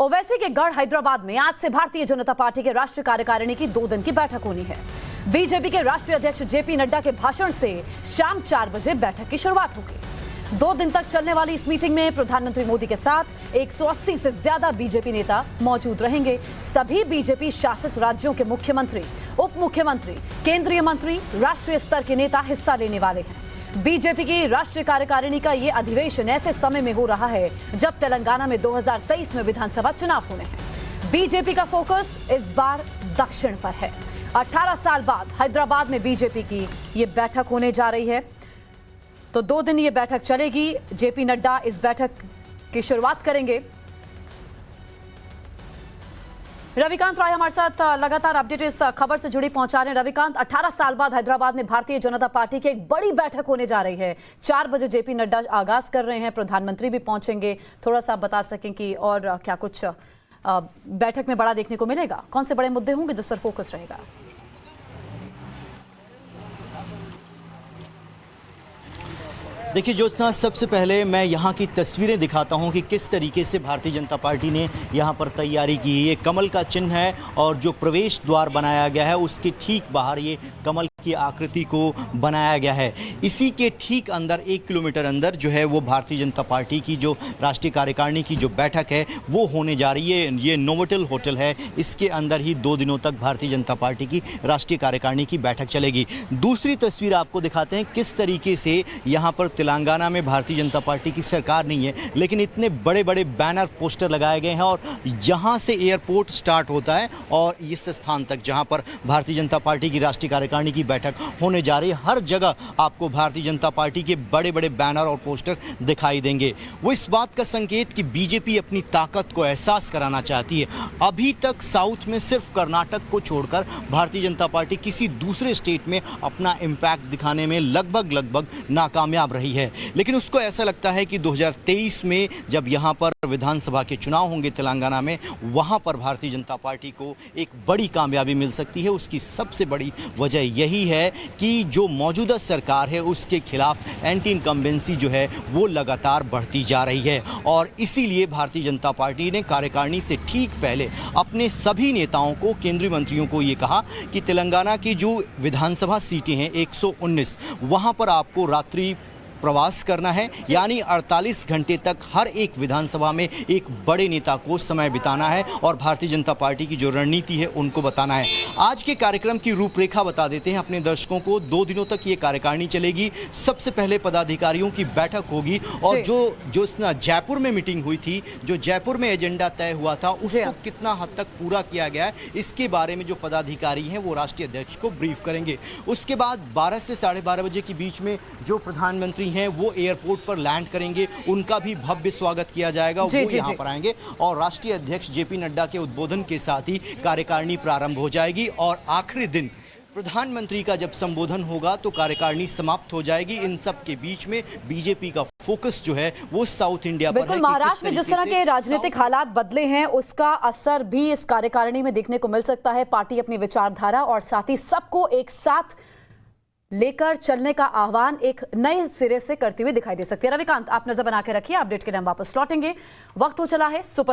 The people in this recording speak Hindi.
ओवैसी के गढ़ हैदराबाद में आज से भारतीय जनता पार्टी के राष्ट्रीय कार्यकारिणी की 2 दिन की बैठक होनी है। बीजेपी के राष्ट्रीय अध्यक्ष जेपी नड्डा के भाषण से शाम 4 बजे बैठक की शुरुआत होगी। 2 दिन तक चलने वाली इस मीटिंग में प्रधानमंत्री मोदी के साथ 180 से ज्यादा बीजेपी नेता मौजूद रहेंगे। सभी बीजेपी शासित राज्यों के मुख्यमंत्री, उप मुख्यमंत्री, केंद्रीय मंत्री, राष्ट्रीय स्तर के नेता हिस्सा लेने वाले हैं। बीजेपी की राष्ट्रीय कार्यकारिणी का ये अधिवेशन ऐसे समय में हो रहा है जब तेलंगाना में 2023 में विधानसभा चुनाव होने हैं। बीजेपी का फोकस इस बार दक्षिण पर है। 18 साल बाद हैदराबाद में बीजेपी की ये बैठक होने जा रही है। तो 2 दिन ये बैठक चलेगी। जेपी नड्डा इस बैठक की शुरुआत करेंगे। रविकांत राय हमारे साथ लगातार अपडेट इस खबर से जुड़ी पहुंचा रहे हैं। रविकांत, 18 साल बाद हैदराबाद में भारतीय जनता पार्टी की एक बड़ी बैठक होने जा रही है। 4 बजे जेपी नड्डा आगाज कर रहे हैं, प्रधानमंत्री भी पहुंचेंगे। थोड़ा सा आप बता सकें कि और क्या कुछ बैठक में बड़ा देखने को मिलेगा? कौन से बड़े मुद्दे होंगे जिस पर फोकस रहेगा? देखिए ज्योत्सना, सबसे पहले मैं यहाँ की तस्वीरें दिखाता हूँ कि किस तरीके से भारतीय जनता पार्टी ने यहाँ पर तैयारी की है। ये कमल का चिन्ह है और जो प्रवेश द्वार बनाया गया है उसके ठीक बाहर ये कमल की आकृति को बनाया गया है। इसी के ठीक अंदर 1 किलोमीटर अंदर जो है वो भारतीय जनता पार्टी की जो राष्ट्रीय कार्यकारिणी की जो बैठक है वो होने जा रही है। ये नोवोटेल होटल है, इसके अंदर ही 2 दिनों तक भारतीय जनता पार्टी की राष्ट्रीय कार्यकारिणी की बैठक चलेगी। दूसरी तस्वीर आपको दिखाते हैं किस तरीके से यहाँ पर तेलंगाना में भारतीय जनता पार्टी की सरकार नहीं है, लेकिन इतने बड़े बड़े बैनर पोस्टर लगाए गए हैं और जहां से एयरपोर्ट स्टार्ट होता है और इस स्थान तक जहां पर भारतीय जनता पार्टी की राष्ट्रीय कार्यकारिणी की बैठक होने जा रही है, हर जगह आपको भारतीय जनता पार्टी के बड़े बड़े बैनर और पोस्टर दिखाई देंगे। वो इस बात का संकेत कि बीजेपी अपनी ताकत को एहसास कराना चाहती है। अभी तक साउथ में सिर्फ कर्नाटक को छोड़कर भारतीय जनता पार्टी किसी दूसरे स्टेट में अपना इम्पैक्ट दिखाने में लगभग नाकामयाब रही है। लेकिन उसको ऐसा लगता है कि 2023 में जब यहाँ पर विधानसभा के चुनाव होंगे तेलंगाना में, वहाँ पर भारतीय जनता पार्टी को एक बड़ी कामयाबी मिल सकती है। उसकी सबसे बड़ी वजह यही है कि जो मौजूदा सरकार है उसके खिलाफ एंटी इनकम्बेंसी जो है वो लगातार बढ़ती जा रही है और इसीलिए भारतीय जनता पार्टी ने कार्यकारिणी से ठीक पहले अपने सभी नेताओं को, केंद्रीय मंत्रियों को ये कहा कि तेलंगाना की जो विधानसभा सीटें हैं 119, वहाँ पर आपको रात्रि प्रवास करना है, यानी 48 घंटे तक हर एक विधानसभा में एक बड़े नेता को समय बिताना है और भारतीय जनता पार्टी की जो रणनीति है उनको बताना है। आज के कार्यक्रम की रूपरेखा बता देते हैं अपने दर्शकों को। 2 दिनों तक ये कार्यकारिणी चलेगी। सबसे पहले पदाधिकारियों की बैठक होगी और जो जयपुर में मीटिंग हुई थी, जो जयपुर में एजेंडा तय हुआ था, उसको कितना हद तक पूरा किया गया है इसके बारे में जो पदाधिकारी हैं वो राष्ट्रीय अध्यक्ष को ब्रीफ करेंगे। उसके बाद 12 से 12:30 बजे के बीच में जो प्रधानमंत्री हैं वो एयरपोर्ट पर लैंड करेंगे, उनका भी भव्य स्वागत किया जाएगा। वो यहां पर आएंगे और राष्ट्रीय अध्यक्ष जेपी नड्डा के उद्बोधन के साथ ही कार्यकारिणी प्रारंभ हो जाएगी और आखिरी दिन प्रधानमंत्री का जब संबोधन होगा तो कार्यकारिणी समाप्त हो जाएगी। इन सब के बीच में बीजेपी का फोकस जो है वो साउथ इंडिया पर है। महाराष्ट्र में जिस तरह के राजनीतिक हालात बदले हैं उसका असर भी इस कार्यकारिणी में देखने को मिल सकता है। पार्टी अपनी विचारधारा और साथ ही सबको एक साथ लेकर चलने का आह्वान एक नए सिरे से करते हुए दिखाई दे सकती है। रविकांत, आप नजर बना के रखिए। अपडेट के लिए हम वापस लौटेंगे। वक्त हो चला है सुपर